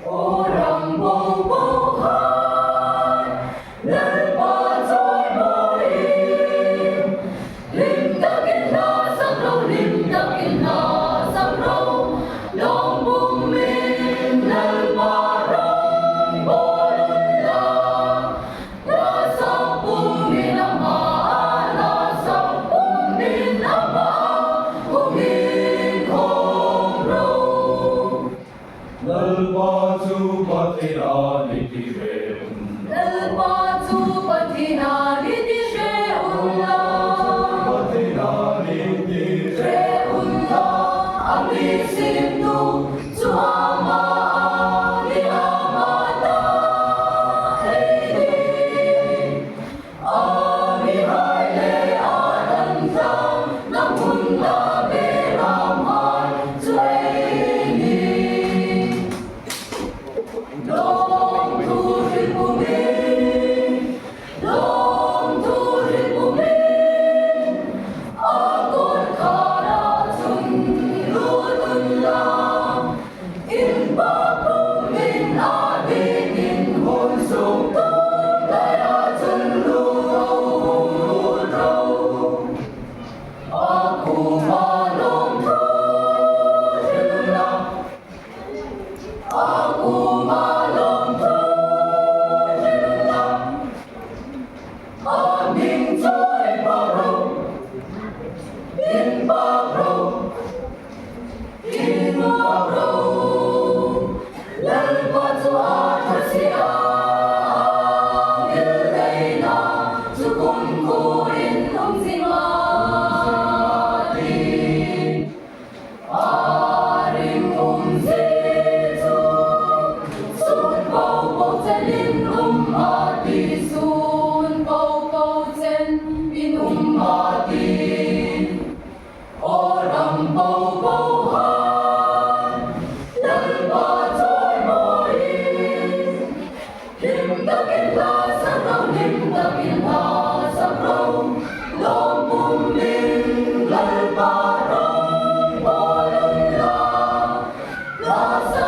Orang bubuhay ng pato'y buhay. Limdagin na sa raw, limdagin na sa raw. Long buming ng parang bolula. Nasa pumin ang maa, nasa pumin ang maa. Humingkong raw. Nalpatu patinani tibeun. Nalpatu patinani tibeunla. Patinani Tibeunla ang isim nu Tuama ni Amata Eini. Ami haile arantang namunda beramai Tueni. Long turin bumi, long turin bumi, agon karatun lulun lang. Inba bumin abin in hunsong tun karatun lulun. Aku malong turin lang. Aku malong turin lang. Aming to'y baraw, in baraw, in baraw. Lalpatu atasiya ang ilay na tukunkuin ang singatin. Aring umsitu, sun pau pau telin umati, sun pau pau ten in umati. Orang pau pauhan, lalpato'y moin. Limdagin na sa raw, limdagin na sa raw. Long buming lalparang bolula. Nasa